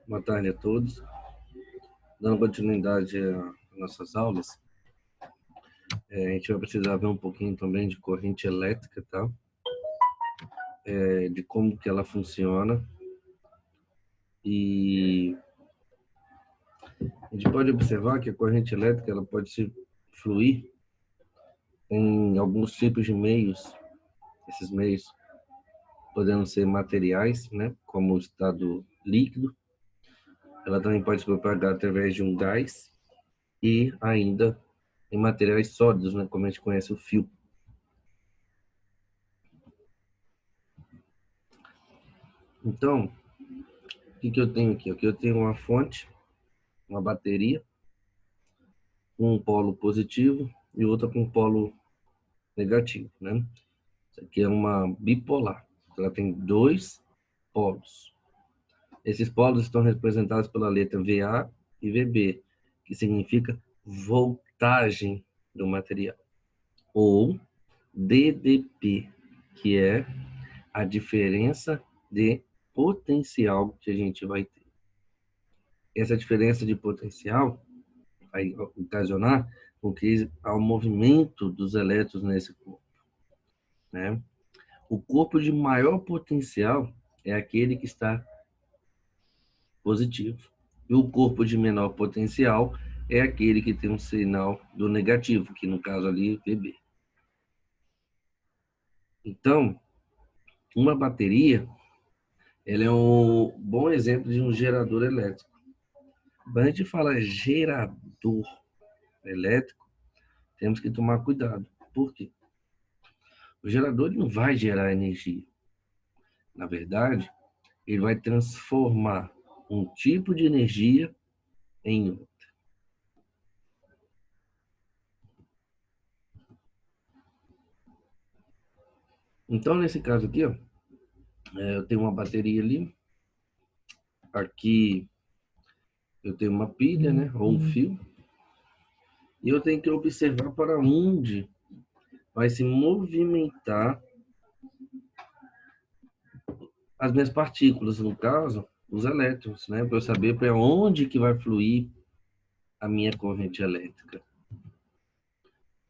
Boa tarde a todos. Dando continuidade às nossas aulas, a gente vai precisar ver um pouquinho também de corrente elétrica, tá? De como que ela funciona. E a gente pode observar que a corrente elétrica ela pode se fluir em alguns tipos de meios. Esses meios podendo ser materiais, né? Como o estado líquido. Ela também pode se propagar através de um gás e ainda em materiais sólidos, né? Como a gente conhece o fio. Então, o que eu tenho aqui? Aqui eu tenho uma fonte, uma bateria, um polo positivo e outra com polo negativo, né? Isso aqui é uma bipolar. Ela tem dois polos. Esses polos estão representados pela letra VA e VB, que significa voltagem do material, ou DDP, que é a diferença de potencial que a gente vai ter. Essa diferença de potencial vai ocasionar o que ao movimento dos elétrons nesse corpo, né? O corpo de maior potencial é aquele que está positivo. E o corpo de menor potencial é aquele que tem um sinal do negativo, que no caso ali VB. Então, uma bateria, ela é um bom exemplo de um gerador elétrico. Quando a gente fala gerador elétrico, temos que tomar cuidado. Por quê? O gerador não vai gerar energia. Na verdade, ele vai transformar um tipo de energia em outro. Então, nesse caso aqui, ó, eu tenho uma bateria ali. Aqui eu tenho uma pilha, né, ou um fio. E eu tenho que observar para onde vai se movimentar as minhas partículas, no caso, os elétrons, né, para eu saber para onde que vai fluir a minha corrente elétrica.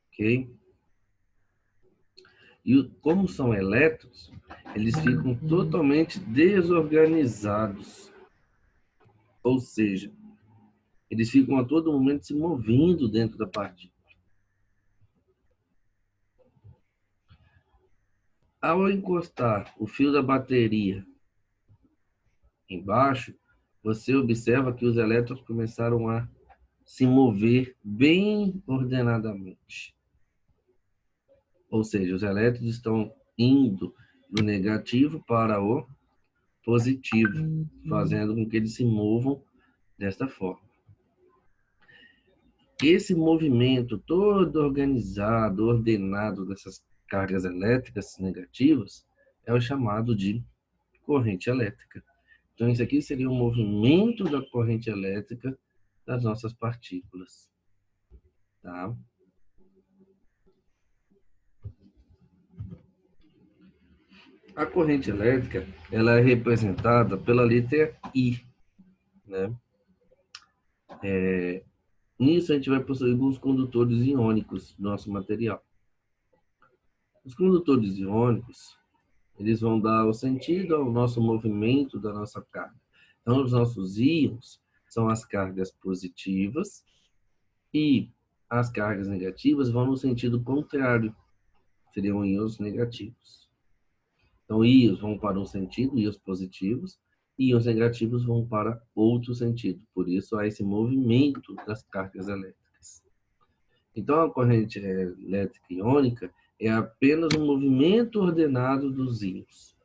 Ok? E como são elétrons, eles ficam totalmente desorganizados. Ou seja, eles ficam a todo momento se movendo dentro da partícula. Ao encostar o fio da bateria embaixo, você observa que os elétrons começaram a se mover bem ordenadamente. Ou seja, os elétrons estão indo do negativo para o positivo, fazendo com que eles se movam desta forma. Esse movimento todo organizado, ordenado dessas cargas elétricas negativas é o chamado de corrente elétrica. Então, isso aqui seria o movimento da corrente elétrica das nossas partículas. Tá? A corrente elétrica ela é representada pela letra I. Né? Nisso, a gente vai possuir alguns condutores iônicos do nosso material. Os condutores iônicos, eles vão dar o sentido ao nosso movimento da nossa carga. Então, os nossos íons são as cargas positivas e as cargas negativas vão no sentido contrário, seriam íons negativos. Então, íons vão para um sentido, íons positivos, e íons negativos vão para outro sentido. Por isso, há esse movimento das cargas elétricas. Então, a corrente elétrica iônica é apenas um movimento ordenado dos íons.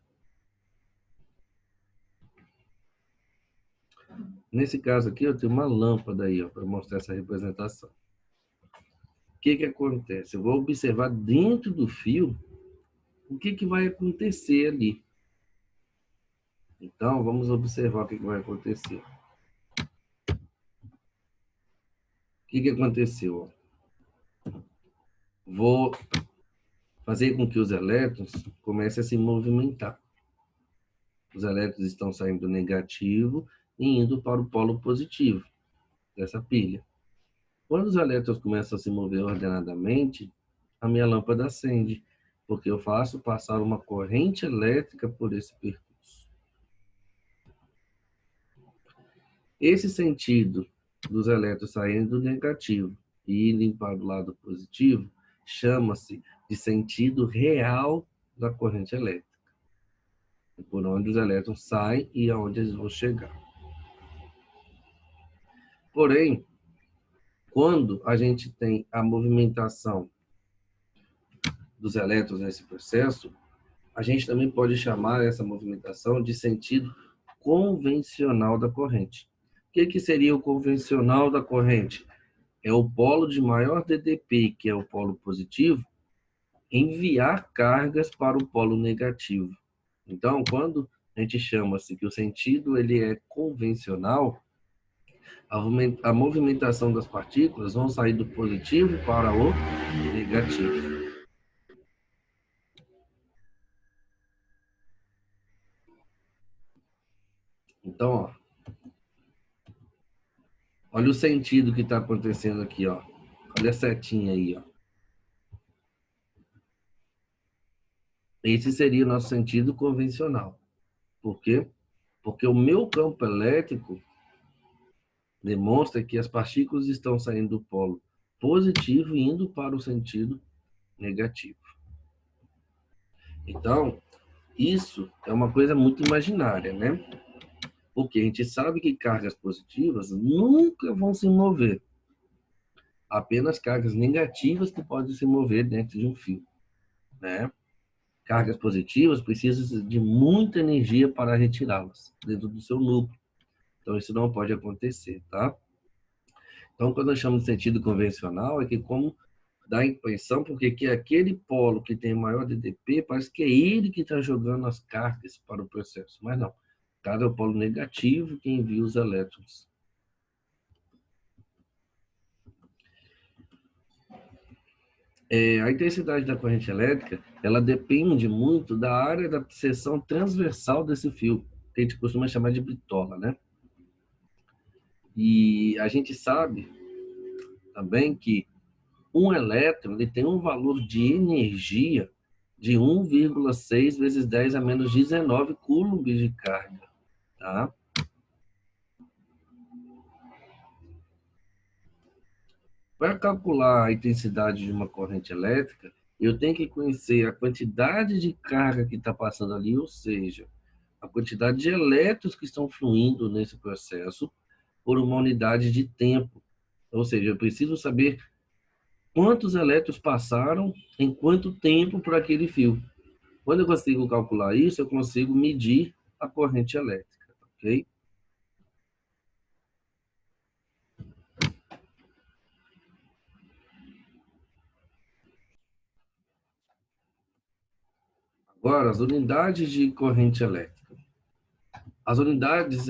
Nesse caso aqui, eu tenho uma lâmpada aí, para mostrar essa representação. O que acontece? Eu vou observar dentro do fio o que vai acontecer ali. Então, vamos observar o que vai acontecer. O que aconteceu? Vou fazer com que os elétrons comecem a se movimentar. Os elétrons estão saindo do negativo e indo para o polo positivo dessa pilha. Quando os elétrons começam a se mover ordenadamente, a minha lâmpada acende, porque eu faço passar uma corrente elétrica por esse percurso. Esse sentido dos elétrons saindo do negativo e indo para o lado positivo chama-se de sentido real da corrente elétrica. É por onde os elétrons saem e aonde eles vão chegar. Porém, quando a gente tem a movimentação dos elétrons nesse processo, a gente também pode chamar essa movimentação de sentido convencional da corrente. O que seria o convencional da corrente? É o polo de maior DDP, que é o polo positivo, enviar cargas para o polo negativo. Então, quando a gente chama-se que o sentido ele é convencional, a movimentação das partículas vão sair do positivo para o negativo. Então, ó, olha o sentido que está acontecendo aqui, ó. Olha a setinha aí, ó. Esse seria o nosso sentido convencional. Por quê? Porque o meu campo elétrico demonstra que as partículas estão saindo do polo positivo e indo para o sentido negativo. Então, isso é uma coisa muito imaginária, né? Porque a gente sabe que cargas positivas nunca vão se mover. Apenas cargas negativas que podem se mover dentro de um fio, né? Cargas positivas precisam de muita energia para retirá-las dentro do seu núcleo. Então, isso não pode acontecer, tá? Então, quando nós chamamos de sentido convencional, é que como dá a impressão, porque que aquele polo que tem maior DDP, parece que é ele que está jogando as cargas para o processo. Mas não. Cada é o polo negativo que envia os elétrons. A intensidade da corrente elétrica, ela depende muito da área da seção transversal desse fio, que a gente costuma chamar de bitola, né? E a gente sabe também que um elétron ele tem um valor de energia de 1,6 vezes 10 a menos 19 coulombs de carga, tá? Para calcular a intensidade de uma corrente elétrica, eu tenho que conhecer a quantidade de carga que está passando ali, ou seja, a quantidade de elétrons que estão fluindo nesse processo por uma unidade de tempo. Ou seja, eu preciso saber quantos elétrons passaram em quanto tempo por aquele fio. Quando eu consigo calcular isso, eu consigo medir a corrente elétrica, ok? Agora, as unidades de corrente elétrica. As unidades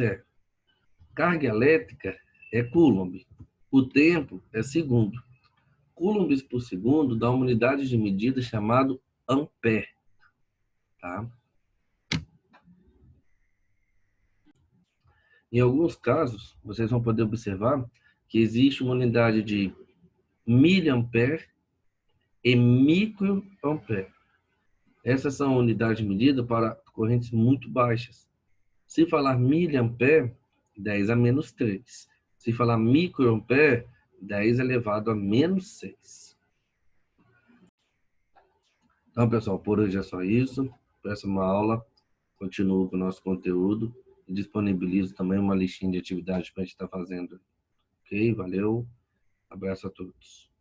carga elétrica é coulomb. O tempo é segundo. Coulombs por segundo dá uma unidade de medida chamada ampere. Tá? Em alguns casos, vocês vão poder observar que existe uma unidade de miliampere e microampere. Essas são unidades de medida para correntes muito baixas. Se falar miliampere, 10 a menos 3. Se falar microampere, 10 elevado a menos 6. Então, pessoal, por hoje é só isso. Próxima aula, continuo com o nosso conteúdo e disponibilizo também uma listinha de atividades para a gente estar fazendo. Ok? Valeu. Abraço a todos.